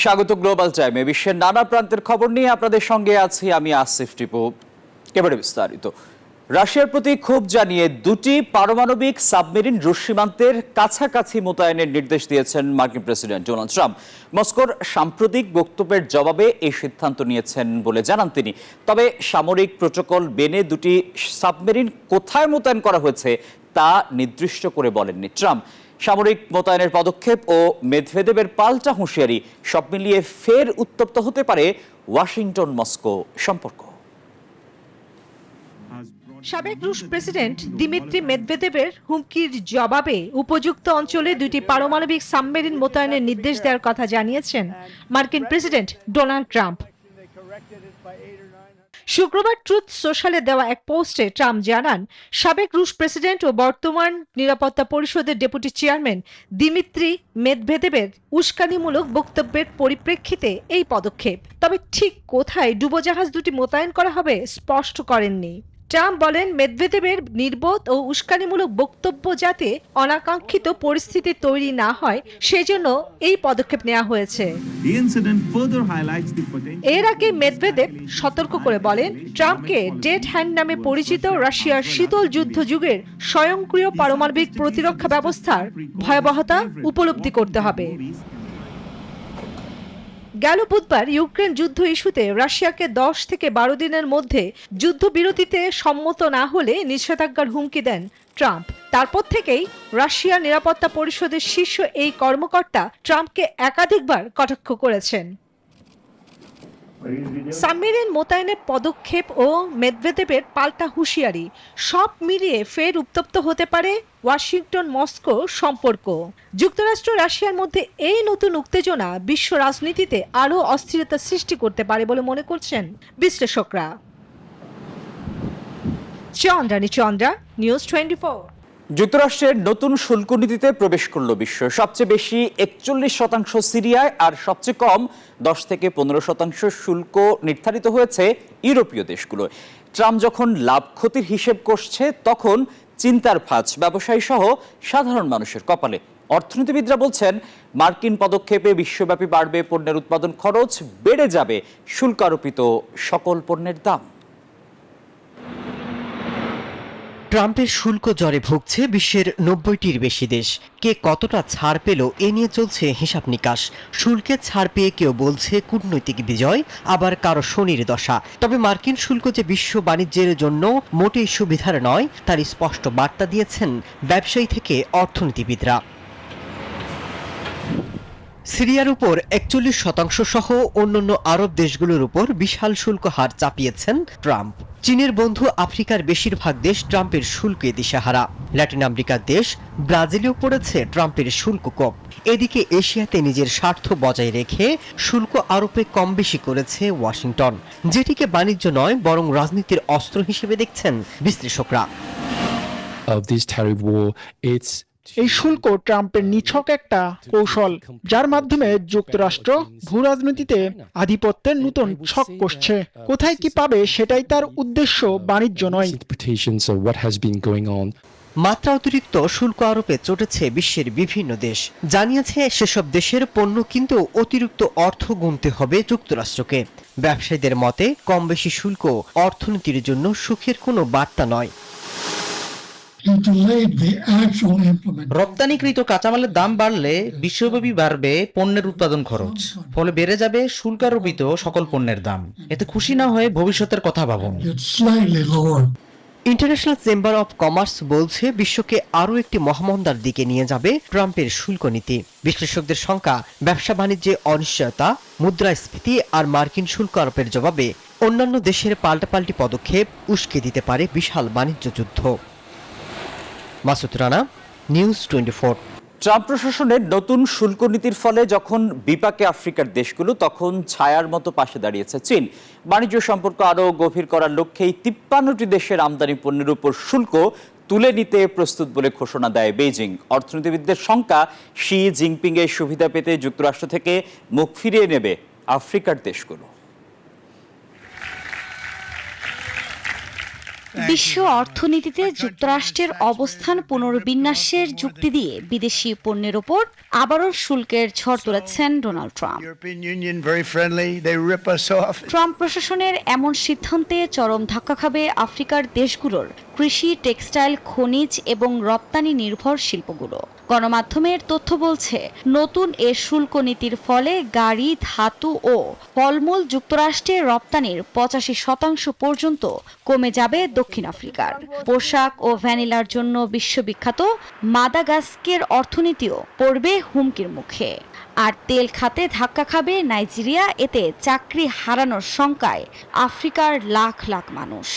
স্বাগত গ্লোবাল টাইমে। বিশ্বের নানা প্রান্তের খবর নিয়ে আপনাদের সঙ্গে আছি আমি আসিফ টিপু। এবারে বিস্তারিত। রাশিয়ার প্রতি ক্ষোভ জানিয়ে দুটি পারমাণবিক সাবমেরিন রুশ সীমান্তের কাছাকাছি মোতায়েনের নির্দেশ দিয়েছেন মার্কিন প্রেসিডেন্ট ডোনাল্ড ট্রাম্প। মস্কোর সাম্প্রতিক বক্তব্যের জবাবে এই সিদ্ধান্ত নিয়েছেন বলে জানান তিনি। তবে সামরিক প্রোটোকল মেনে দুটি সাবমেরিন কোথায় মোতায়েন করা হয়েছে তা নির্দিষ্ট করে বলেননি ট্রাম্প। সামরিক মোতায়েনের পদক্ষেপ ও মেদভেদেবের পাল্টা হুঁশিয়ারি সব মিলিয়ে ফের উত্তপ্ত হতে পারে ওয়াশিংটন মস্কো সম্পর্ক। সাবেক রুশ প্রেসিডেন্ট দিমিত্রি মেদভেদেবের হুমকির জবাবে উপযুক্ত অঞ্চলে দুটি পারমাণবিক সাবমেরিন মোতায়েনের নির্দেশ দেওয়ার কথা জানিয়েছেন মার্কিন প্রেসিডেন্ট ডোনাল্ড ট্রাম্প। শুক্রবার ট্রুথ সোশ্যালে দেওয়া এক পোস্টে ট্রাম্প জানান, সাবেক রুশ প্রেসিডেন্ট ও বর্তমান নিরাপত্তা পরিষদের ডেপুটি চেয়ারম্যান দিমিত্রি মেদভেদেবের উস্কানিমূলক বক্তব্যের পরিপ্রেক্ষিতে এই পদক্ষেপ। তবে ঠিক কোথায় ডুবোজাহাজ দুটি মোতায়েন করা হবে স্পষ্ট করেননি। ট্রাম্প বলেন, মেদভেদেবের নির্বোধ ও উস্কানিমূলক বক্তব্য যাতে অনাকাঙ্ক্ষিত পরিস্থিতি তৈরি না হয় সেজন্য এই পদক্ষেপ নেওয়া হয়েছে। এর আগে মেদভেদেব সতর্ক করে বলেন, ট্রাম্পকে ডেড হ্যান্ড নামে পরিচিত রাশিয়ার শীতল যুদ্ধ যুগের স্বয়ংক্রিয় পারমাণবিক প্রতিরক্ষা ব্যবস্থার ভয়াবহতা উপলব্ধি করতে হবে। গেল বুধবার ইউক্রেন যুদ্ধ ইস্যুতে রাশিয়াকে 10 থেকে 12 দিনের মধ্যে যুদ্ধবিরতিতে সম্মত না হলে নিষেধাজ্ঞার হুমকি দেন ট্রাম্প। তারপর থেকেই রাশিয়ার নিরাপত্তা পরিষদের শীর্ষ এই কর্মকর্তা ট্রাম্পকে একাধিকবার কটাক্ষ করেছেন। সাবমেরিন মোতায়েনের পদক্ষেপ ও মেদভেদেবের পাল্টা হুঁশিয়ারি সব মিলিয়ে ফের উত্তপ্ত হতে পারে ওয়াশিংটন মস্কো সম্পর্ক। যুক্তরাষ্ট্র রাশিয়ার মধ্যে এই নতুন উত্তেজনা বিশ্ব রাজনীতিতে আরও অস্থিরতা সৃষ্টি করতে পারে বলে মনে করছেন বিশ্লেষকরা। চন্দ্রা, নিউজ 24। যুক্তরাষ্ট্রের নতুন শুল্ক নীতিতে প্রবেশ করল বিশ্ব। সবচেয়ে বেশি 41% সিরিয়ায় আর সবচেয়ে কম 10 থেকে 15% শুল্ক নির্ধারিত হয়েছে ইউরোপীয় দেশগুলো। ট্রাম্প যখন লাভ ক্ষতির হিসেব করছে তখন চিন্তার ভাঁজ ব্যবসায়ী সহ সাধারণ মানুষের কপালে। অর্থনীতিবিদরা বলছেন, মার্কিন পদক্ষেপে বিশ্বব্যাপী বাড়বে পণ্যের উৎপাদন খরচ, বেড়ে যাবে শুল্ক আরোপিত সকল পণ্যের দাম। ট্রাম্পের শুল্ক জ্বরে ভুগছে বিশ্বের 90টির বেশি দেশ। কে কতটা ছাড় পেল এ নিয়ে চলছে হিসাব নিকাশ। শুল্কে ছাড় পেয়ে কেউ বলছে কূটনৈতিক বিজয়, আবার কারো শনির দশা। তবে মার্কিন শুল্ক যে বিশ্ব বাণিজ্যের জন্য মোটেই সুবিধার নয় তার স্পষ্ট বার্তা দিয়েছেন ব্যবসায়ী থেকে অর্থনীতিবিদরা। সিরিয়ার উপর 41% সহ অন্যান্য আরব দেশগুলোর উপর বিশাল শুল্ক হার চাপিয়েছেন ট্রাম্প। চীনের বন্ধু আফ্রিকার বেশিরভাগ দেশ ট্রাম্পের শুল্কে দিশেহারা। ল্যাটিন আমেরিকার দেশ ব্রাজিলেও পড়েছে ট্রাম্পের শুল্ক কোপ। এদিকে এশিয়াতে নিজের স্বার্থ বজায় রেখে শুল্ক আরোপে কম বেশি করেছে ওয়াশিংটন, যেটিকে বাণিজ্য নয় বরং রাজনীতির অস্ত্র হিসেবে দেখছেন বিশ্লেষকরা। এই শুল্ক ট্রাম্পের নিছক একটা কৌশল, যার মাধ্যমে যুক্তরাষ্ট্র ভূরাজনীতিতে আধিপত্যের নতুন ছক কষছে। কোথায় কি পাবে সেটাই তার উদ্দেশ্য, বাণিজ্য নয়। মাত্রা অতিরিক্ত শুল্ক আরোপে চটেছে বিশ্বের বিভিন্ন দেশ। জানিয়েছে সেসব দেশের পণ্য কিন্তু অতিরিক্ত অর্থ গুনতে হবে যুক্তরাষ্ট্রকে। ব্যবসায়ীদের মতে কম বেশি শুল্ক অর্থনীতির জন্য সুখের কোনো বার্তা নয়। রপ্তানিকৃত কাঁচামালের দাম বাড়লে বিশ্বব্যাপী বাড়বে পণ্যের উৎপাদন খরচ, ফলে বেড়ে যাবে শুল্কারোপিত সকল পণ্যের দাম। এতে খুশি না হয়ে ভবিষ্যতের কথা ভাবুন। ইন্টারন্যাশনাল চেম্বার অব কমার্স বলছে বিশ্বকে আরও একটি মহামন্দার দিকে নিয়ে যাবে ট্রাম্পের শুল্ক নীতি। বিশ্লেষকদের শঙ্কা, ব্যবসা বাণিজ্যে অনিশ্চয়তা, মুদ্রাস্ফীতি আর মার্কিন শুল্ক আরোপের জবাবে অন্যান্য দেশের পাল্টাপাল্টি পদক্ষেপ উস্কে দিতে পারে বিশাল বাণিজ্য যুদ্ধ। মাসুদ রানা, নিউজ 24। ট্রাম্প প্রশাসনের নতুন শুল্ক নীতির ফলে যখন বিপাকে আফ্রিকার দেশগুলো, তখন ছায়ার মতো পাশে দাঁড়িয়েছে চীন। বাণিজ্য সম্পর্ক আরও গভীর করার লক্ষ্যেই 53টি দেশের আমদানি পণ্যের উপর শুল্ক তুলে নিতে প্রস্তুত বলে ঘোষণা দেয় বেইজিং। অর্থনীতিবিদদের শঙ্কা, শি জিনপিং এর সুবিধা পেতে যুক্তরাষ্ট্র থেকে মুখ ফিরিয়ে নেবে আফ্রিকার দেশগুলো। বিশ্ব অর্থনীতিতে যুক্তরাষ্ট্রের অবস্থান পুনর্বিন্যাসের যুক্তি দিয়ে বিদেশি পণ্যের ওপর আবারও শুল্কের ঝড় তুলেছেন ডোনাল্ড ট্রাম্প। ট্রাম্প প্রশাসনের এমন সিদ্ধান্তে চরম ধাক্কা খাবে আফ্রিকার দেশগুলোর কৃষি, টেক্সটাইল, খনিজ এবং রপ্তানি নির্ভর শিল্পগুলো। গণমাধ্যমের তথ্য বলছে, নতুন এ শুল্ক নীতির ফলে গাড়ি, ধাতু ও ফলমূল যুক্তরাষ্ট্রে রপ্তানির 85% পর্যন্ত কমে যাবে দক্ষিণ আফ্রিকার। পোশাক ও ভ্যানিলার জন্য বিশ্ববিখ্যাত মাদাগাস্কের অর্থনীতিও পড়বে হুমকির মুখে। আর তেল খাতে ধাক্কা খাবে নাইজেরিয়া। এতে চাকরি হারানোর শঙ্কায় আফ্রিকার লাখ লাখ মানুষ।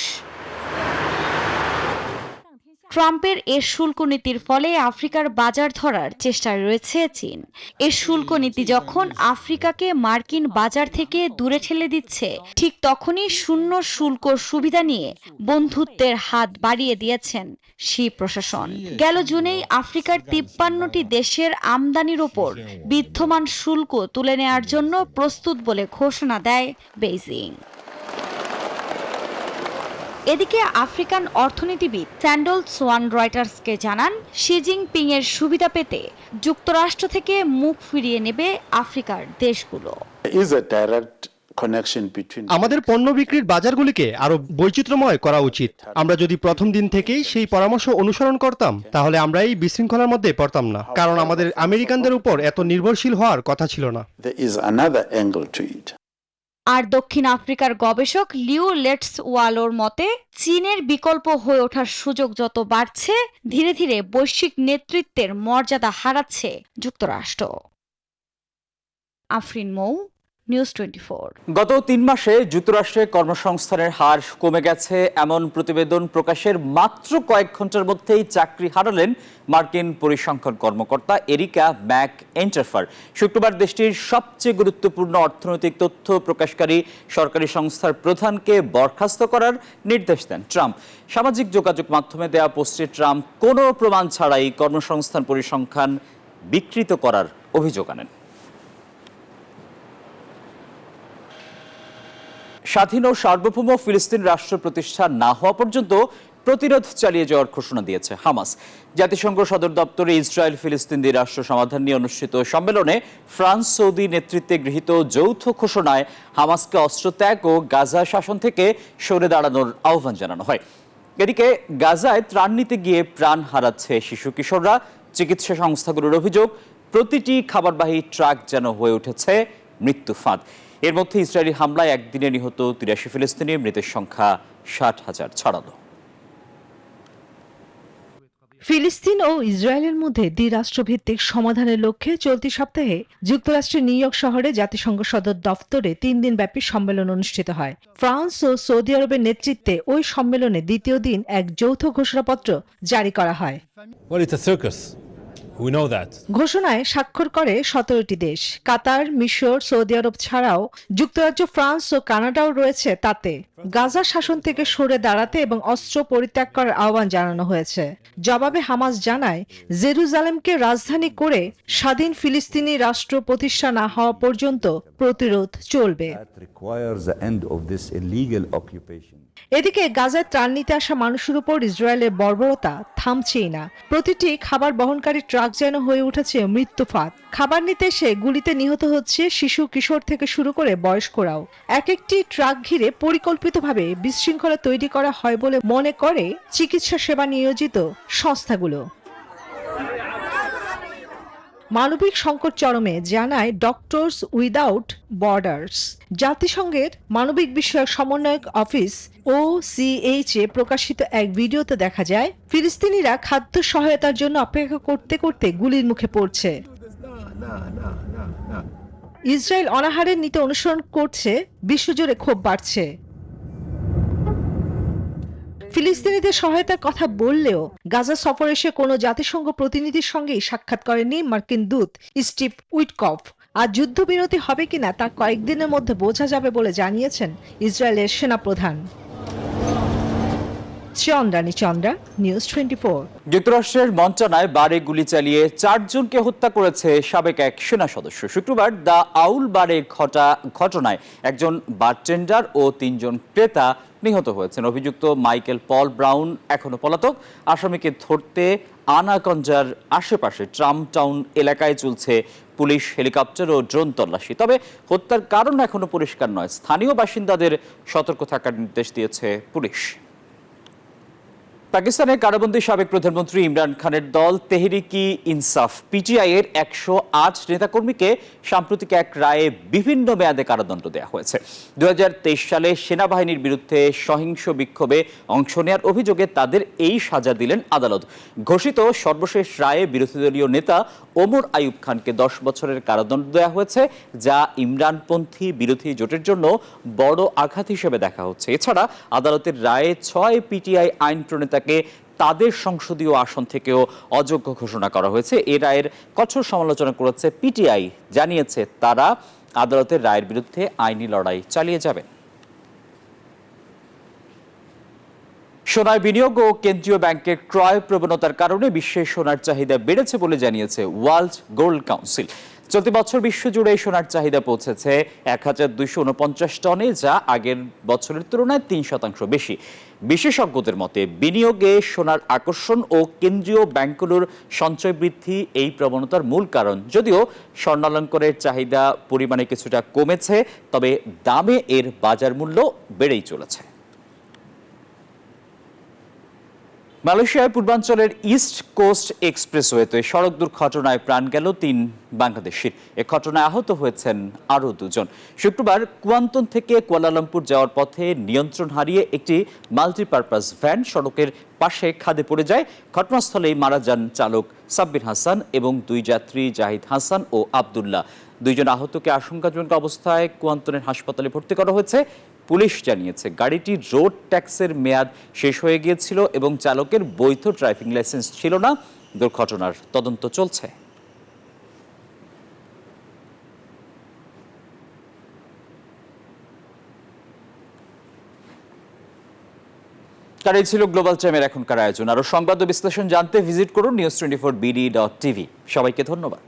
ট্রাম্পের এ শুল্ক নীতির ফলে আফ্রিকার বাজার ধরার চেষ্টায় রয়েছে চীন। এ শুল্ক নীতি যখন আফ্রিকাকে মার্কিন বাজার থেকে দূরে ঠেলে দিচ্ছে, ঠিক তখনই শূন্য শুল্ক সুবিধা নিয়ে বন্ধুত্বের হাত বাড়িয়ে দিয়েছেন শি প্রশাসন। গেল জুনেই আফ্রিকার 53টি দেশের আমদানির ওপর বিদ্যমান শুল্ক তুলে নেয়ার জন্য প্রস্তুত বলে ঘোষণা দেয় বেইজিং। এদিকে আফ্রিকান অর্থনীতিবিদ স্যান্ডল সোয়ান রয়টার্সকে জানান, শি জিনপিং এর সুবিধা পেতে যুক্তরাষ্ট্র থেকে মুখ ফিরিয়ে নেবে আফ্রিকার দেশগুলো। আমাদের পণ্য বিক্রির বাজারগুলিকে আরো বৈচিত্র্যময় করা উচিত। আমরা যদি প্রথম দিন থেকেই সেই পরামর্শ অনুসরণ করতাম, তাহলে আমরা এই বিশৃঙ্খলার মধ্যে পড়তাম না, কারণ আমাদের আমেরিকানদের উপর এত নির্ভরশীল হওয়ার কথা ছিল না। আর দক্ষিণ আফ্রিকার গবেষক লিউ লেটস ওয়ালোর মতে, চীনের বিকল্প হয়ে ওঠার সুযোগ যত বাড়ছে, ধীরে ধীরে বৈশ্বিক নেতৃত্বের মর্যাদা হারাচ্ছে যুক্তরাষ্ট্র। আফরিন মৌ, নিউজ 24। গত 3 মাসে যুক্তরাষ্ট্রে কর্মসংস্থানের হার কমে গেছে এমন প্রতিবেদন প্রকাশের মাত্র কয়েক ঘন্টার মধ্যেই চাকরি হারালেন মার্কিন পরিসংখ্যান কর্মকর্তা এরিকা ম্যাক এন্টারফার। শুক্রবার দেশটির সবচেয়ে গুরুত্বপূর্ণ অর্থনৈতিক তথ্য প্রকাশকারী সরকারি সংস্থার প্রধানকে বরখাস্ত করার নির্দেশ দেন ট্রাম্প। সামাজিক যোগাযোগ মাধ্যমে দেয়া পোস্টে ট্রাম্প কোনো প্রমাণ ছাড়াই কর্মসংস্থান পরিসংখ্যান বিকৃত করার অভিযোগ আনেন। স্বাধীন ও সার্বভৌম ফিলিস্তিন রাষ্ট্র প্রতিষ্ঠা না হওয়া পর্যন্ত প্রতিরোধ চালিয়ে যাওয়ার ঘোষণা দিয়েছে হামাস। জাতিসংঘ সদর দপ্তরে ইসরায়েল ফিলিস্তিন রাষ্ট্র সমাধান নিয়ে অনুষ্ঠিত সম্মেলনে ফ্রান্স সৌদি নেতৃত্বে গৃহীত যৌথ ঘোষণায় হামাসকে অস্ত্রত্যাগ ও গাজা শাসন থেকে সরে দাঁড়ানোর আহ্বান জানানো হয়। এদিকে গাজায় ত্রাণ নিতে গিয়ে প্রাণ হারাচ্ছে শিশু কিশোররা। চিকিৎসা সংস্থাগুলোর অভিযোগ, প্রতিটি খাবারবাহী ট্রাক যেন হয়ে উঠেছে মৃত্যু ফাঁদ। এর মধ্যে ইসরায়েলি হামলায় একদিনে নিহত 83 ফিলিস্তিনি, মৃতের সংখ্যা 60,000 ছাড়ালো। ফিলিস্তিন ও ইসরায়েলের মধ্যে দ্বিরাষ্ট্রভিত্তিক সমাধানের লক্ষ্যে চলতি সপ্তাহে যুক্তরাষ্ট্রের নিউ ইয়র্ক শহরে জাতিসংঘ সদর দফতরে 3 দিনব্যাপী সম্মেলন অনুষ্ঠিত হয়। ফ্রান্স ও সৌদি আরবের নেতৃত্বে ওই সম্মেলনে দ্বিতীয় দিন এক যৌথ ঘোষণাপত্র জারি করা হয়। ঘোষণায় স্বাক্ষর করে 17টি দেশ। কাতার, মিশর, সৌদি আরব ছাড়াও যুক্তরাজ্য, ফ্রান্স ও কানাডাও রয়েছে তাতে। গাজা শাসন থেকে সরে দাঁড়াতে এবং অস্ত্র পরিত্যাগ করার আহ্বান জানানো হয়েছে। জবাবে হামাস জানায়, জেরুজালেমকে রাজধানী করে স্বাধীন ফিলিস্তিনি রাষ্ট্র প্রতিষ্ঠা না হওয়া পর্যন্ত প্রতিরোধ চলবে। এদিকে গাজায় ত্রাণ নিতে আসা মানুষের উপর ইসরায়েলের বর্বরতা থামছেই না। প্রতিটি খাবার বহনকারী ট্রাক যেন হয়ে উঠেছে মৃত্যু ফাঁদ। খাবার নিতে এসে গুলিতে নিহত হচ্ছে শিশু, কিশোর থেকে শুরু করে বয়স্করাও। এক একটি ট্রাক ঘিরে পরিকল্পিতভাবে বিশৃঙ্খলা তৈরি করা হয় বলে মনে করে চিকিৎসা সেবা নিয়োজিত সংস্থাগুলো। মানবিক সংকট চরমে, জানায় ডক্টরস উইদাউট বর্ডার্স। জাতিসংঘের মানবিক বিষয়ক সমন্বয়ক অফিস OCH এ প্রকাশিত এক ভিডিওতে দেখা যায়, ফিলিস্তিনিরা খাদ্য সহায়তার জন্য অপেক্ষা করতে করতে গুলির মুখে পড়ছে। ইসরায়েল অনাহারের নীতি অনুসরণ করছে, বিশ্বজুড়ে ক্ষোভ বাড়ছে। ফিলিস্তিনিদের সহায়তার কথা বললেও গাজা সফরে এসে কোনো জাতিসংঘ প্রতিনিধির সঙ্গেই সাক্ষাৎ করেননি মার্কিন দূত স্টিভ উইটকফ। আর যুদ্ধবিরতি হবে কিনা তা কয়েকদিনের মধ্যে বোঝা যাবে বলে জানিয়েছেন ইসরায়েলের সেনাপ্রধান। চন্দ্রানী চন্দ্রা, নিউজ 24। যুক্তরাষ্ট্রের মন্টানায় বারে গুলি চালিয়ে 4 জনকে হত্যা করেছে সাবেক এক সেনা সদস্য। শুক্রবার দ্য আউল বারে ঘটনায় একজন বারটেন্ডার ও 3 জন ক্রেতা নিহত হয়েছেন। অভিযুক্ত মাইকেল পল ব্রাউন এখনো পলাতক। আসামিকে ধরতে আনাকঞ্জার আশেপাশে ট্রাম্প টাউন এলাকায় চলছে পুলিশ, হেলিকপ্টার ও ড্রোন তল্লাশি। তবে হত্যার কারণ এখনো পরিষ্কার নয়। স্থানীয় বাসিন্দাদের সতর্ক থাকার নির্দেশ দিয়েছে পুলিশ। পাকিস্তানের কারাবন্দী সাবেক প্রধানমন্ত্রী ইমরান খানের দল তেহরিকি ইনসাফ পিটিআই এর 108 নেতাকর্মীকে সাম্প্রতিক এক রায়ে বিভিন্ন মেয়াদে কারাদণ্ড দেওয়া হয়েছে। 2023 সালে সেনাবাহিনীর বিরুদ্ধে সহিংস বিক্ষোভে অংশ নেওয়ার অভিযোগে তাদের এই সাজা দিলেন আদালত। ঘোষিত সর্বশেষ রায়ে বিরোধী দলীয় নেতা ওমর আইয়ুব খানকে 10 বছরের কারাদণ্ড দেওয়া হয়েছে, যা ইমরানপন্থী বিরোধী জোটের জন্য বড় আঘাত হিসেবে দেখা হচ্ছে। এছাড়া আদালতের রায়ে 6 পিটিআই আইন প্রণেতাকে তাদের সংসদীয় আসন থেকেও অযোগ্য ঘোষণা করা হয়েছে। এ রায়ের কঠোর সমালোচনা করেছে পিটিআই, জানিয়েছে তারা আদালতের রায়ের বিরুদ্ধে আইনি লড়াই চালিয়ে যাবে। সোনার বিনিয়োগ ও কেন্দ্রীয় ব্যাংকের ক্রয় প্রবণতার কারণে বিশ্বে সোনার চাহিদা বেড়েছে বলে জানিয়েছে ওয়ার্ল্ড গোল্ড কাউন্সিল। চলতি বছর বিশ্বজুড়ে সোনার চাহিদা পৌঁছেছে 1249 টনে, যা আগের বছরের তুলনায় 3% বেশি। বিশেষজ্ঞদের মতে বিনিয়োগে সোনার আকর্ষণ ও কেন্দ্রীয় ব্যাংকগুলোর সঞ্চয় বৃদ্ধি এই প্রবণতার মূল কারণ। যদিও স্বর্ণালঙ্কারের চাহিদা পরিমাণে কিছুটা কমেছে, তবে দামে এর বাজার মূল্য বেড়েই চলেছে। মালয়েশিয়ার পূর্বাঞ্চলের ইস্ট কোস্ট এক্সপ্রেসওয়েতে সড়ক দুর্ঘটনায় প্রাণ গেল 3 বাংলাদেশির। এ ঘটনায় আহত হয়েছেন আরও 2 জন। শুক্রবার কুয়ান্তন থেকে কুয়ালালামপুর যাওয়ার পথে নিয়ন্ত্রণ হারিয়ে একটি মাল্টিপারপাস ভ্যান সড়কের পাশে খাদে পড়ে যায়। ঘটনাস্থলেই মারা যান চালক সাব্বির হাসান এবং 2 যাত্রী জাহিদ হাসান ও আবদুল্লাহ। 2 জন আহতকে আশঙ্কাজনক অবস্থায় কুয়ান্তনের হাসপাতালে ভর্তি করা হয়েছে। পুলিশ জানিয়েছে গাড়িটির রোড ট্যাক্সের মেয়াদ শেষ হয়ে গিয়েছিল এবং চালকের বৈধ ড্রাইভিং লাইসেন্স ছিল না। দুর্ঘটনার তদন্ত চলছে। আর এই ছিল গ্লোবাল টাইমের এখনকার আয়োজন। আরো সংবাদ ও বিশ্লেষণ জানতে ভিজিট করুন news24bd.tv। সবাইকে ধন্যবাদ।